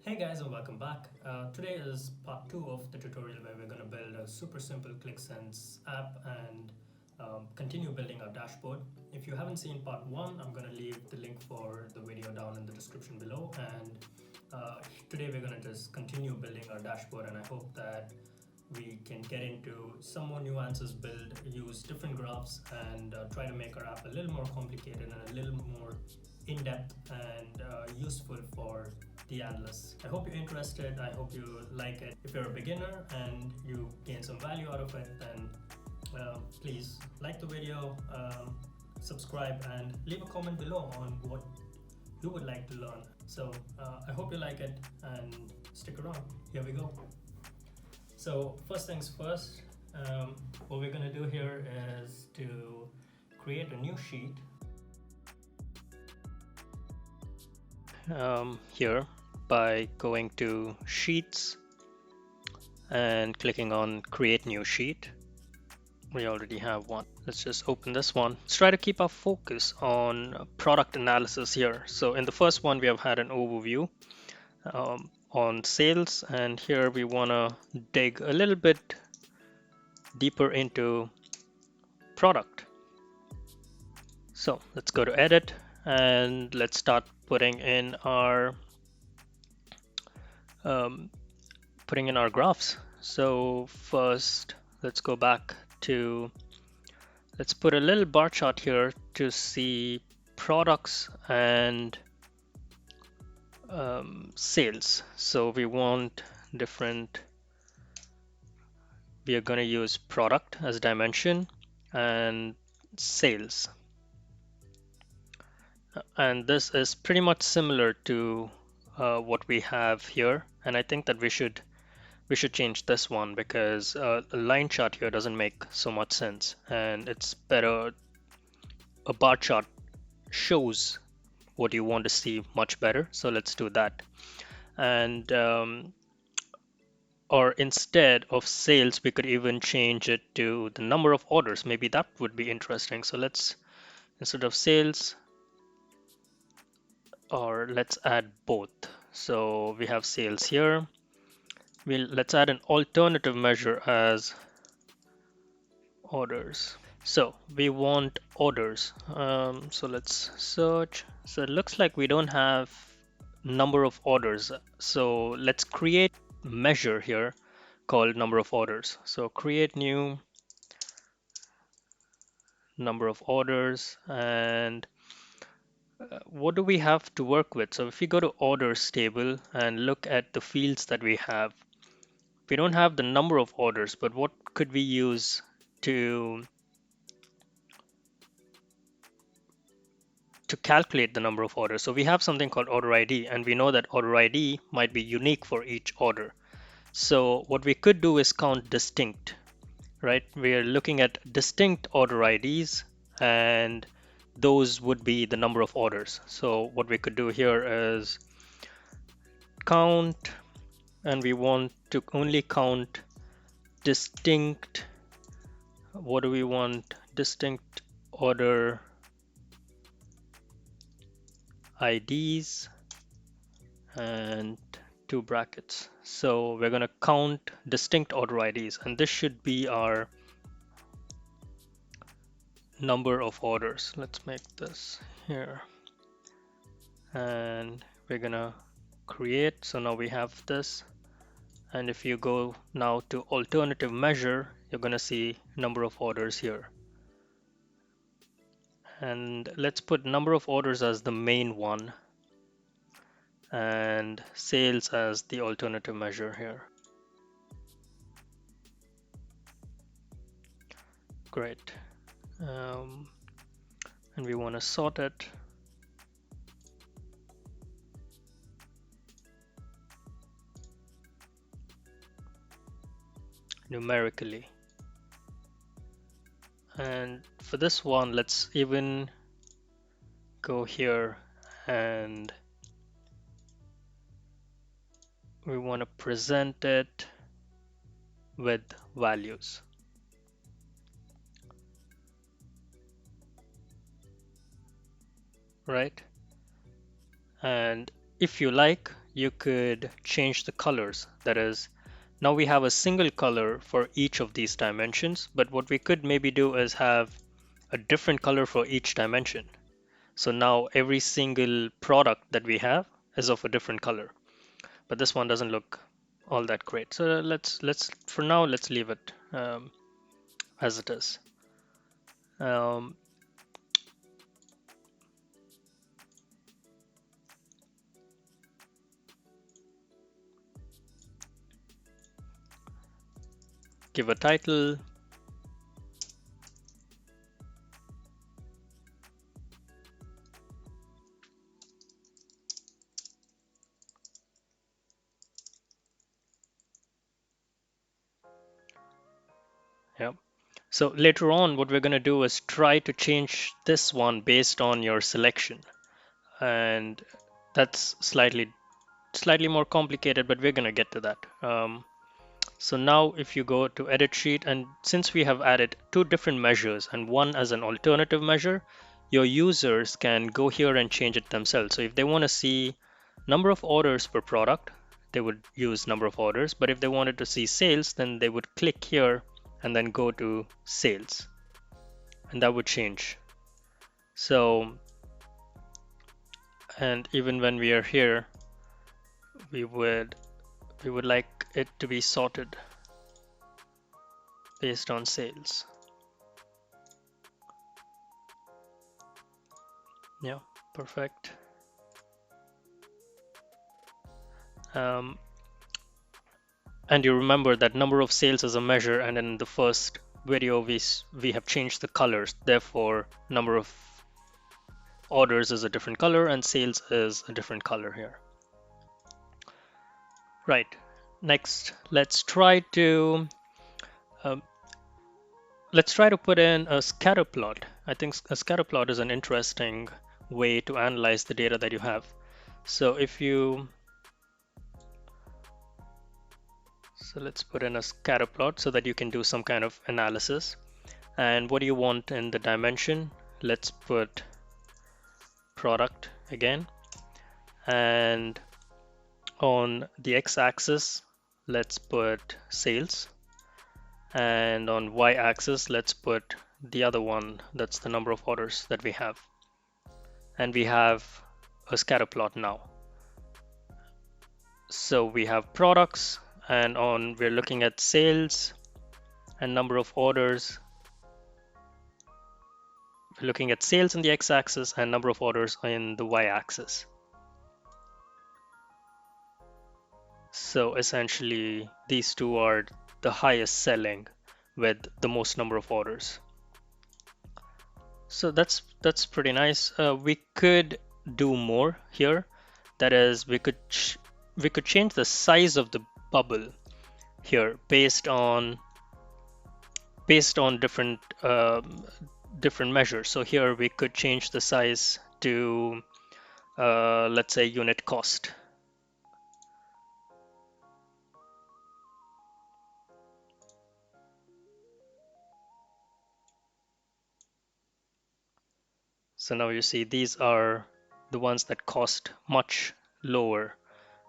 Hey guys, and welcome back. Today is part 2 of the tutorial where we're going to build a super simple QLIK SENSE app and continue building our dashboard. If you haven't seen part 1, I'm going to leave the link for the video down in the description below, and today we're going to just continue building our dashboard, and I hope that we can get into some more nuances, use different graphs, and try to make our app a little more complicated and a little more in-depth and useful for the analysts. I hope you're interested. I hope you like it. If you're a beginner and you gain some value out of it, then please like the video, subscribe, and leave a comment below on what you would like to learn. So I hope you like it and stick around. Here we go. So first things first, what we're going to do here is to create a new sheet. Here by going to Sheets and clicking on Create New Sheet. We already have one. Let's just open this one. Let's try to keep our focus on product analysis here. So in the first one, we have had an overview on sales, and here we want to dig a little bit deeper into product. So let's go to Edit and let's start putting in our graphs. So first, let's go back to, let's put a little bar chart here to see products and sales. So we want different, we are going to use product as dimension and sales. And this is pretty much similar to what we have here. And I think that we should change this one because a line chart here doesn't make so much sense, and it's better. A bar chart shows what you want to see much better. So let's do that. And or instead of sales, we could even change it to the number of orders. Maybe that would be interesting. So let's, instead of sales, or let's add both. So we have sales here. Let's add an alternative measure as orders. So we want orders. So let's search. So it looks like we don't have number of orders. So let's create a measure here called number of orders. So create new number of orders, and what do we have to work with? So if we go to orders table and look at the fields that we have, we don't have the number of orders, but what could we use to calculate the number of orders? So we have something called order ID, and we know that order ID might be unique for each order. So what we could do is count distinct, right? We are looking at distinct order IDs, and those would be the number of orders. So what we could do here is count, and we want to only count distinct, what do we want? Distinct order IDs and 2 brackets. So we're going to count distinct order IDs, and this should be our number of orders. Let's make this here, and we're gonna create. So now we have this, and if you go now to alternative measure, you're gonna see number of orders here. And let's put number of orders as the main one and sales as the alternative measure here. Great. And we want to sort it. Numerically. And for this one, let's even go here, and we want to present it with values. Right? And if you like, you could change the colors. That is, now we have a single color for each of these dimensions, but what we could maybe do is have a different color for each dimension. So now every single product that we have is of a different color, but this one doesn't look all that great. So let's for now let's leave it as it is. Um, give a title. Yeah. So later on, what we're going to do is try to change this one based on your selection. And that's slightly more complicated, but we're going to get to that. So now if you go to edit sheet, and since we have added two different measures and one as an alternative measure, your users can go here and change it themselves. So if they want to see number of orders per product, they would use number of orders. But if they wanted to see sales, then they would click here and then go to sales, and that would change. So, and even when we are here, we would like it to be sorted based on sales. Yeah, perfect. Um, and you remember that number of sales is a measure, and in the first video we have changed the colors. Therefore, number of orders is a different color and sales is a different color here. Right. Next, let's try to put in a scatter plot. I think a scatter plot is an interesting way to analyze the data that you have. So let's put in a scatter plot so that you can do some kind of analysis. And what do you want in the dimension? Let's put product again. And on the x-axis, let's put sales. And on y-axis, let's put the other one, that's the number of orders that we have. And we have a scatter plot now. So we have products, and we're looking at sales and number of orders. We're looking at sales in the x-axis and number of orders in the y-axis. So essentially, these two are the highest selling with the most number of orders. So that's pretty nice. We could do more here. That is, we could change the size of the bubble here based on different different measures. So here we could change the size to let's say unit cost. So now you see these are the ones that cost much lower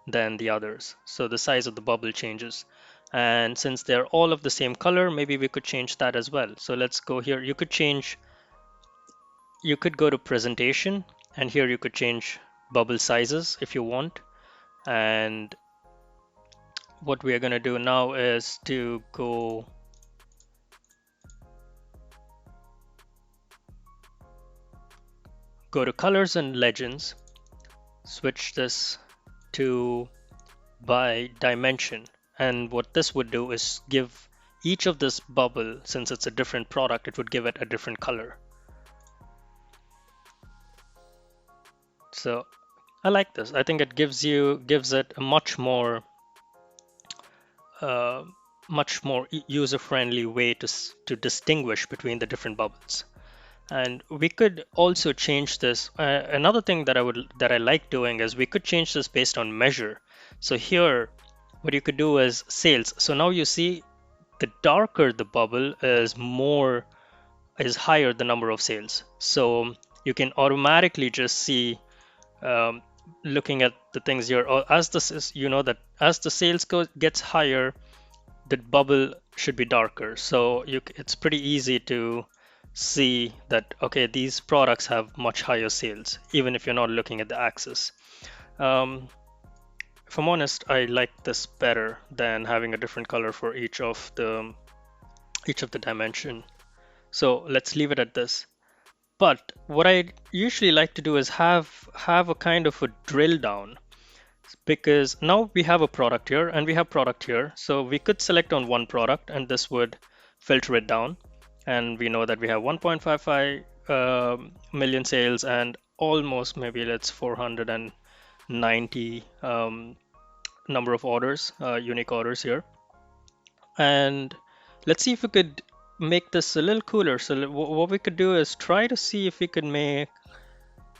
than the others. So the size of the bubble changes. And since they're all of the same color, maybe we could change that as well. So let's go here. You could go to presentation, and here you could change bubble sizes if you want. And what we are going to do now is to go to colors and legends, switch this to by dimension. And what this would do is give each of this bubble, since it's a different product, it would give it a different color. So I like this. I think it gives it a much more user-friendly way to distinguish between the different bubbles. And we could also change this. Another thing that I like doing is we could change this based on measure. So here, what you could do is sales. So now you see the darker the bubble is higher the number of sales. So you can automatically just see looking at the things here, or as you know that as the sales gets higher, the bubble should be darker. So it's pretty easy to see that, okay, these products have much higher sales, even if you're not looking at the axis. Um, if I'm honest, I like this better than having a different color for each of the dimension. So let's leave it at this. But what I usually like to do is have a kind of a drill down, because now we have a product here and we have product here. So we could select on one product and this would filter it down. And we know that we have 1.55 million sales and almost maybe let's 490 number of orders, unique orders here. And let's see if we could make this a little cooler. So what we could do is try to see if we could make,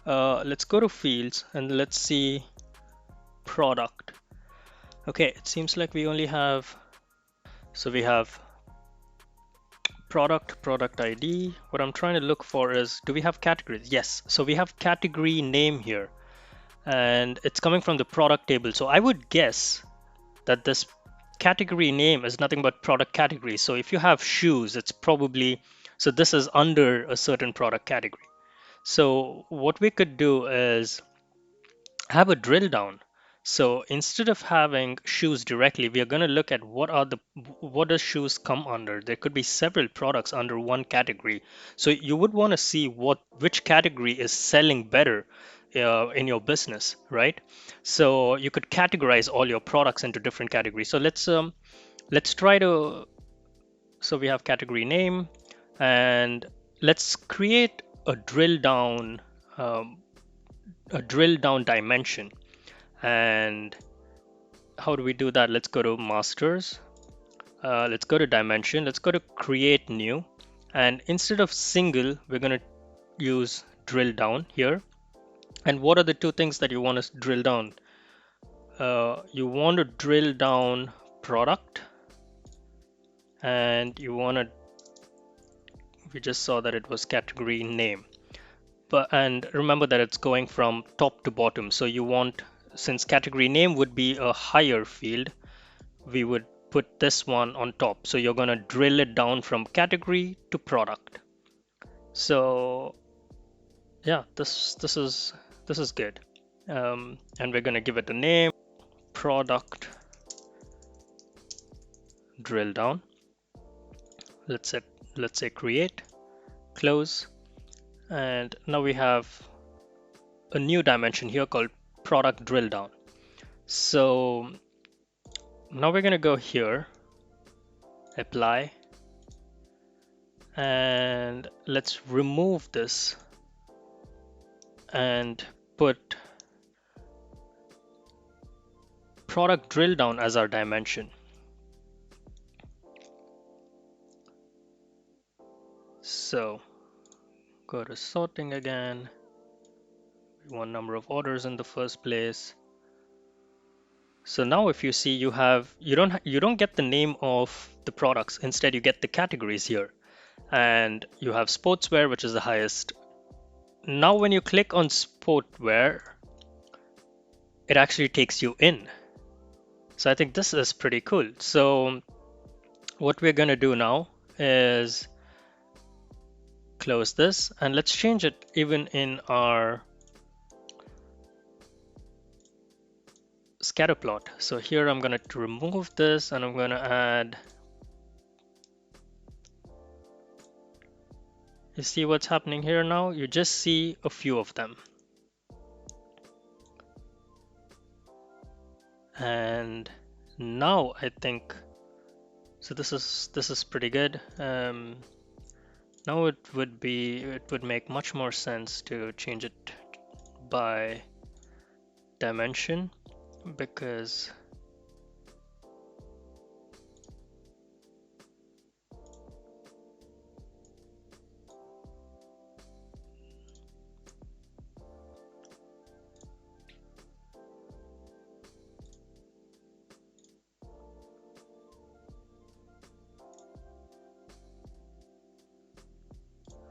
let's go to fields and let's see product. Okay, it seems like we only have, so we have product ID. What I'm trying to look for is, do we have categories? Yes, so we have category name here and it's coming from the product table. So I would guess that this category name is nothing but product category. So if you have shoes, it's probably, so this is under a certain product category. So what we could do is have a drill down. So instead of having shoes directly, we are going to look at what does shoes come under. There could be several products under one category. So you would want to see which category is selling better in your business, right? So you could categorize all your products into different categories. So let's try to, so we have category name and let's create um, a drill down dimension. And how do we do that? Let's go to masters. Let's go to dimension. Let's go to create new. And instead of single, we're going to use drill down here. And what are the two things that you want to drill down? You want to drill down product, and we just saw that it was category name. And remember that it's going from top to bottom. So you want, since category name would be a higher field, we would put this one on top. So you're going to drill it down from category to product. So yeah, this is good. And we're going to give it a name, product drill down. Let's say create, close, and now we have a new dimension here called product drill down. So now we're going to go here, apply, and let's remove this and put product drill down as our dimension. So go to sorting again. We want number of orders in the first place. So now if you see, you don't get the name of the products. Instead, you get the categories here. And you have sportswear, which is the highest. Now when you click on sportswear, it actually takes you in. So I think this is pretty cool. So what we're going to do now is close this and let's change it even in our scatter plot. So here I'm going to remove this and I'm going to add, you see what's happening here now? You just see a few of them. And now I think, so this is pretty good. Now it would make much more sense to change it by dimension, because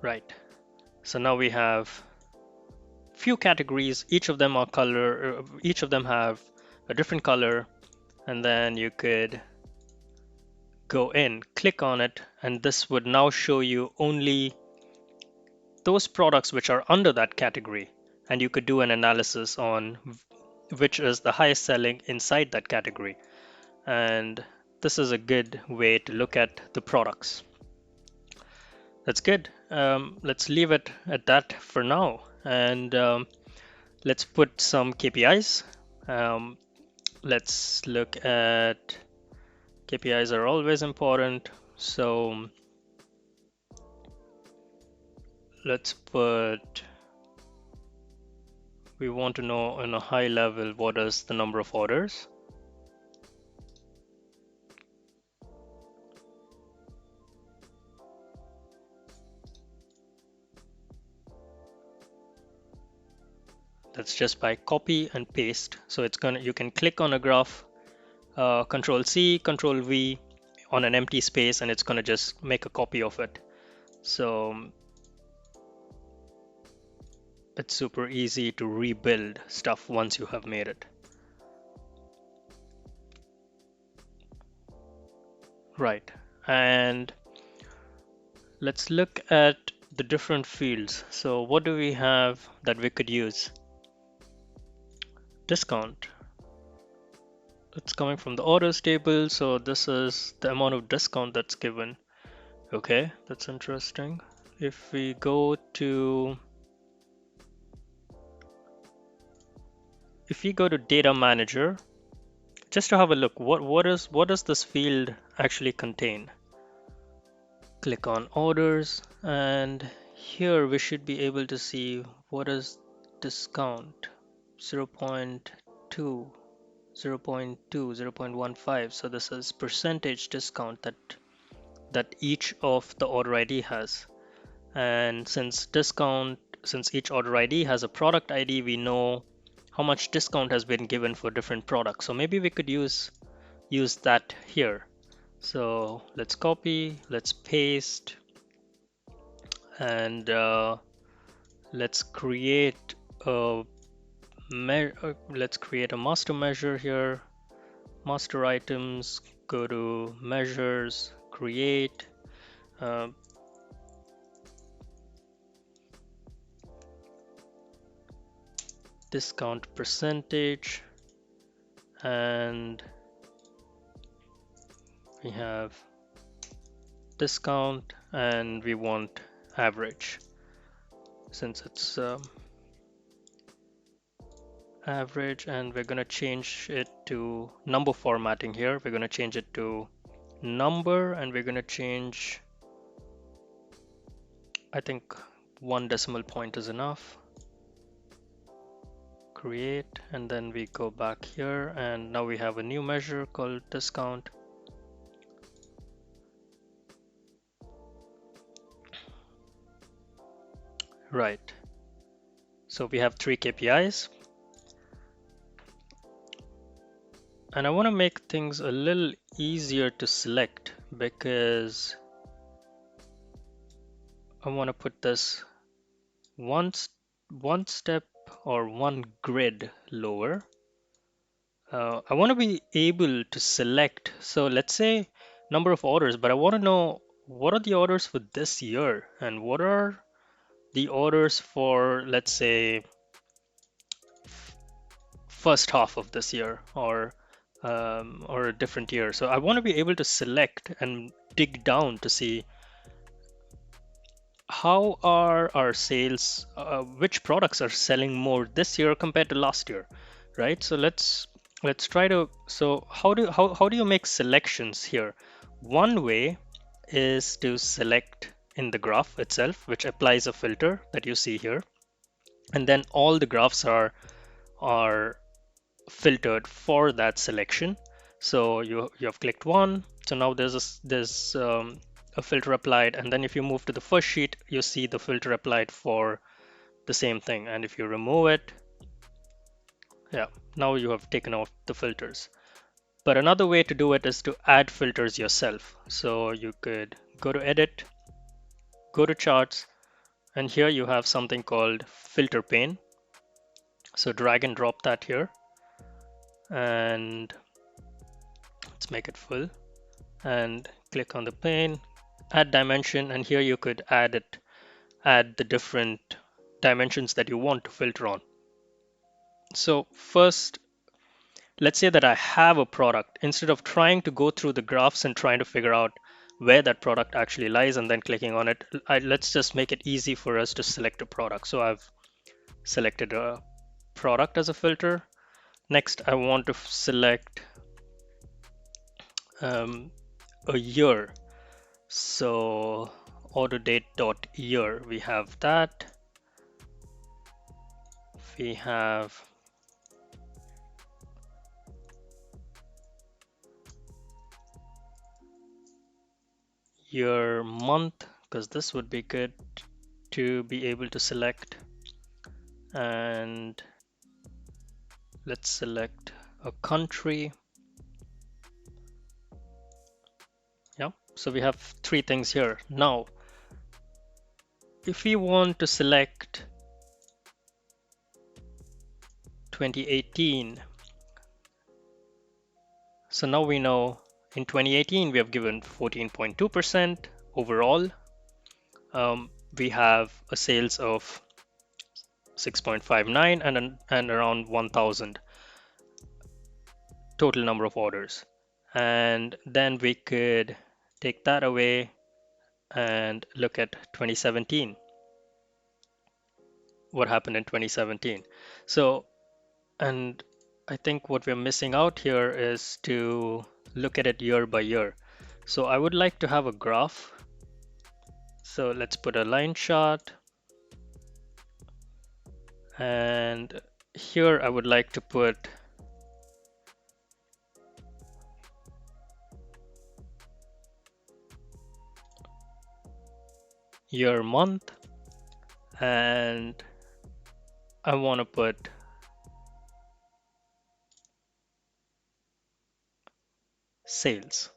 right. So now we have few categories. Each of them are color. Each of them have a different color, and then you could go in, click on it, and this would now show you only those products which are under that category, and you could do an analysis on which is the highest selling inside that category. And this is a good way to look at the products. That's good. Let's leave it at that for now, and let's put some KPIs. Let's look at KPIs are always important. So let's put, we want to know on a high level what is the number of orders. That's just by copy and paste. So it's gonna, you can click on a graph, Control C, Control V on an empty space, and it's gonna just make a copy of it. So it's super easy to rebuild stuff once you have made it. Right, and let's look at the different fields. So what do we have that we could use? Discount. It's coming from the orders table, so this is the amount of discount that's given. Okay, that's interesting. If we go to data manager, just to have a look, what does this field actually contain? Click on orders, and here we should be able to see what is discount. 0.2, 0.2, 0.15. So this is percentage discount that each of the order ID has. And since each order ID has a product ID, we know how much discount has been given for different products. So maybe we could use that here. So let's copy, let's paste, and let's create a master measure here. Master items, go to measures, create. Discount percentage, and we have discount, and we want average. Since it's average, and we're going to change it to number formatting here. We're going to change it to number, and we're going to change, I think 1 decimal point is enough. Create, and then we go back here, and now we have a new measure called discount. Right, so we have 3 KPIs, and I want to make things a little easier to select because I want to put this one step or one grid lower. I want to be able to select, so let's say number of orders, but I want to know what are the orders for this year and what are the orders for, let's say, first half of this year or a different year. So I want to be able to select and dig down to see how are our sales, which products are selling more this year compared to last year, right? So let's try to, so how do you make selections here? One way is to select in the graph itself, which applies a filter that you see here, and then all the graphs are filtered for that selection. So you have clicked one, so now there's a filter applied, and then if you move to the first sheet, you see the filter applied for the same thing. And if you remove it, yeah, now you have taken off the filters. But another way to do it is to add filters yourself. So you could go to edit, go to charts, and here you have something called Filter Pane. So drag and drop that here, and let's make it full, and click on the pane, add dimension, and here you could add the different dimensions that you want to filter on. So first, let's say that I have a product. Instead of trying to go through the graphs and trying to figure out where that product actually lies and then clicking on it, let's just make it easy for us to select a product. So I've selected a product as a filter. Next, I want to select a year. So order date dot year, we have that. We have year month, because this would be good to be able to select. And let's select a country. Yeah, so we have three things here. Now, if we want to select 2018, so now we know in 2018 we have given 14.2% overall. We have a sales of 6.59 and around 1,000 total number of orders. And then we could take that away and look at 2017. What happened in 2017? So, and I think what we're missing out here is to look at it year by year. So I would like to have a graph. So let's put a line chart. And here I would like to put year month, and I want to put sales.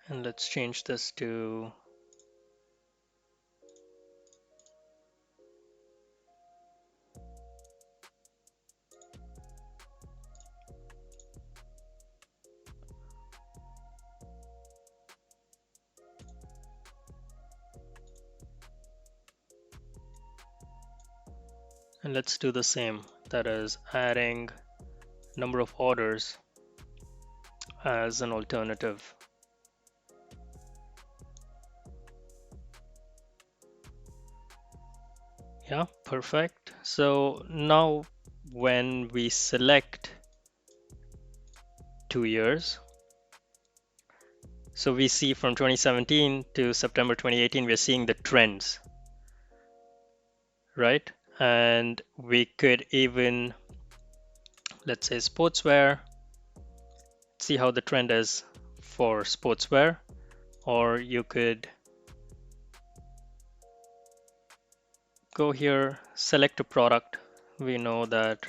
And let's change this to and let's do the same. That is adding number of orders as an alternative. Yeah, perfect. So now when we select 2 years, so we see from 2017 to September 2018, we're seeing the trends, right? And we could even, let's say sportswear, see how the trend is for sportswear, or you could go here, select a product. We know that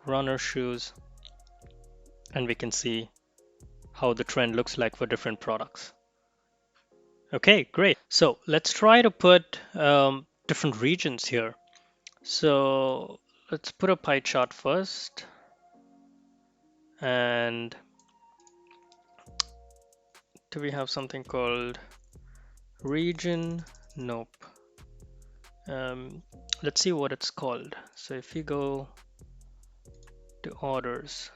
runner shoes, and we can see how the trend looks like for different products. Okay, great. So let's try to put different regions here. So let's put a pie chart first. And do we have something called region? Nope. Let's see what it's called. So if you go to orders,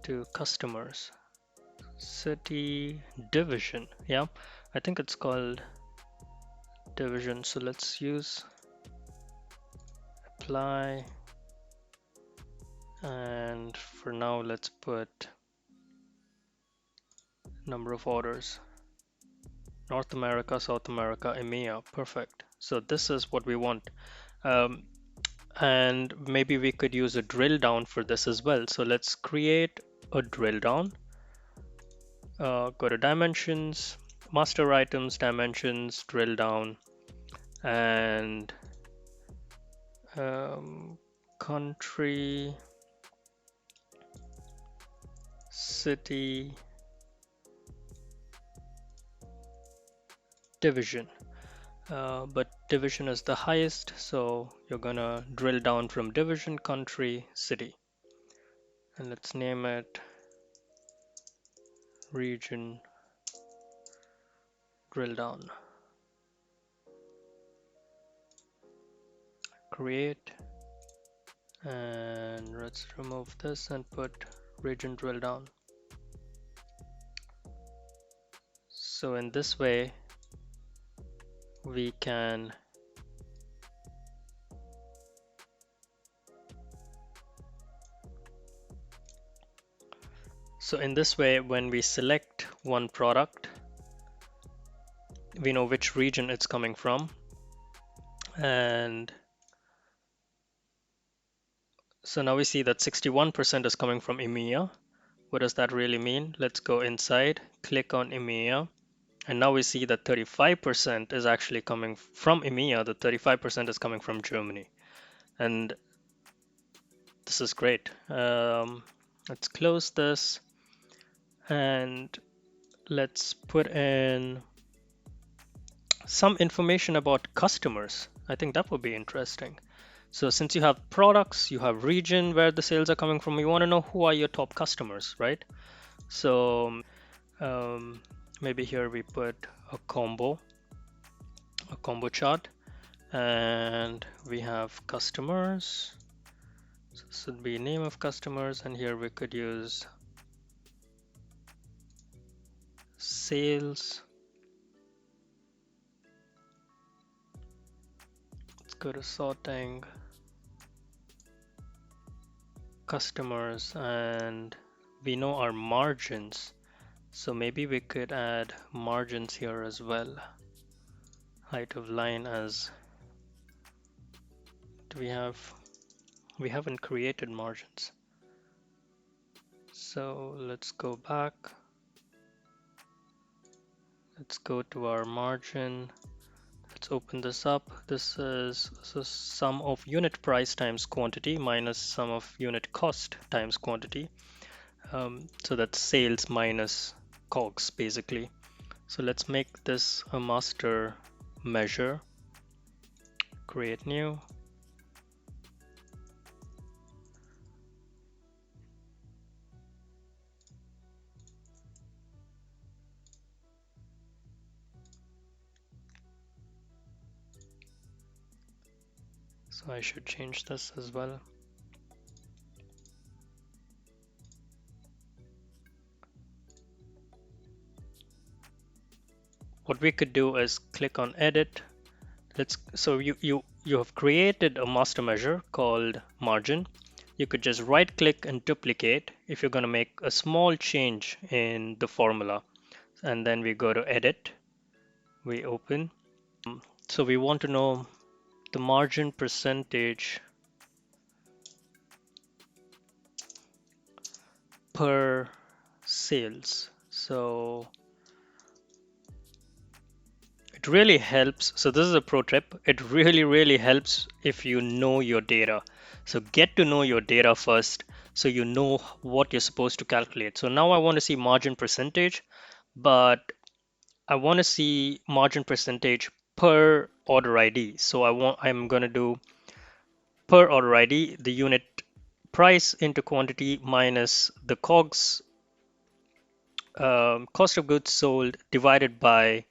to customers, city, division. Yeah, I think it's called division. So let's use apply. And for now, let's put number of orders. North America, South America, EMEA. Perfect. So this is what we want. And maybe we could use a drill down for this as well. So let's create a drill down. Go to dimensions, master items, dimensions, drill down, and country, city, division. But division is the highest, so you're gonna drill down from division, country, city. And let's name it region drill down. Create, and let's remove this and put region drill down. So in this way, we can when we select one product, we know which region it's coming from. And so now we see that 61% is coming from EMEA. What does that really mean? Let's go inside, click on EMEA, and now we see that 35% is actually coming from EMEA. The 35% is coming from Germany. And this is great. Let's close this and let's put in some information about customers. I think that would be interesting. So since you have products, you have region where the sales are coming from, you want to know who are your top customers, right? So maybe here we put a combo chart, and we have customers. So this would be name of customers, and here we could use sales. Let's go to sorting, customers, and we know our margins. So maybe we could add margins here as well. Height of line as, do we haven't created margins. So let's go back. Let's go to our margin. Let's open this up. This is the sum of unit price times quantity minus sum of unit cost times quantity. So that's sales minus COGS basically. So let's make this a master measure. Create new. So I should change this as well. What we could do is click on edit. So you have created a master measure called margin. You could just right click and duplicate if you're going to make a small change in the formula. And then we go to edit, we open. So we want to know the margin percentage per sales. So it really helps. So this is a pro tip. It really helps if you know your data. So get to know your data first so you know what you're supposed to calculate. So now I want to see margin percentage, but I want to see margin percentage per order ID. So I'm going to do per order ID, the unit price into quantity minus the COGS, cost of goods sold, divided by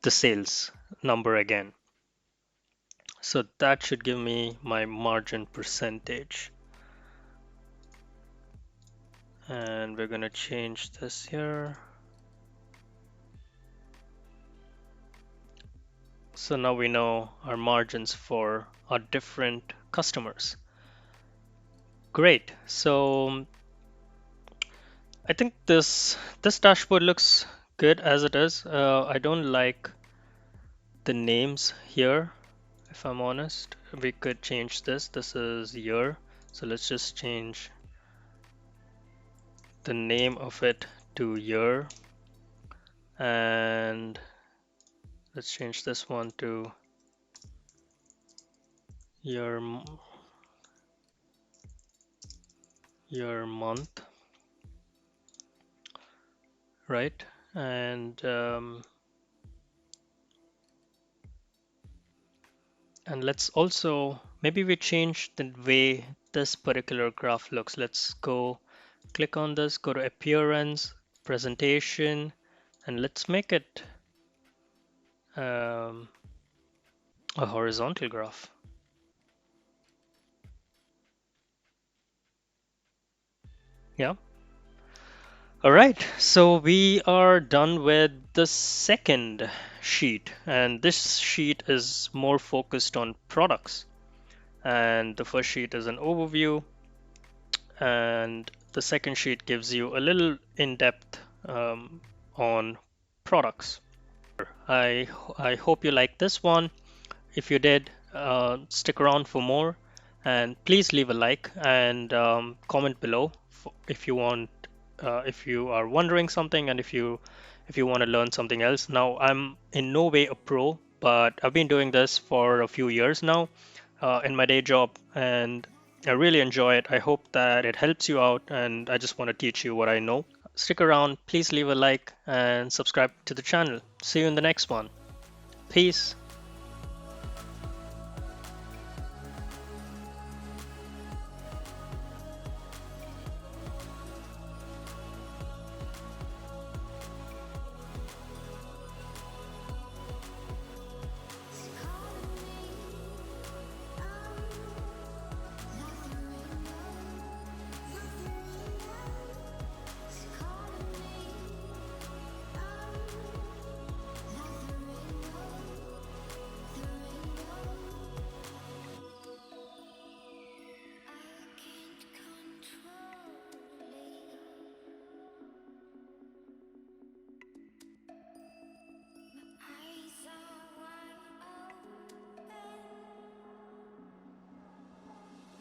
the sales number again. So that should give me my margin percentage. And we're going to change this here. So now we know our margins for our different customers. Great. So I think this dashboard looks good as it is. I don't like the names here, if I'm honest. We could change this. This is year. So let's just change the name of it to year. And let's change this one to year month, right? And And let's also, maybe we change the way this particular graph looks. Let's go click on this, go to appearance, presentation, and let's make it um, a horizontal graph. Yeah. All right. So we are done with the second sheet, and this sheet is more focused on products. And the first sheet is an overview, and the second sheet gives you a little in-depth on products. I hope you like this one. If you did, stick around for more, and please leave a like and comment below if you want, if you are wondering something, and if you want to learn something else. Now, I'm in no way a pro, but I've been doing this for a few years now in my day job, and I really enjoy it. I hope that it helps you out, and I just want to teach you what I know. Stick around, please leave a like and subscribe to the channel. See you in the next one. Peace.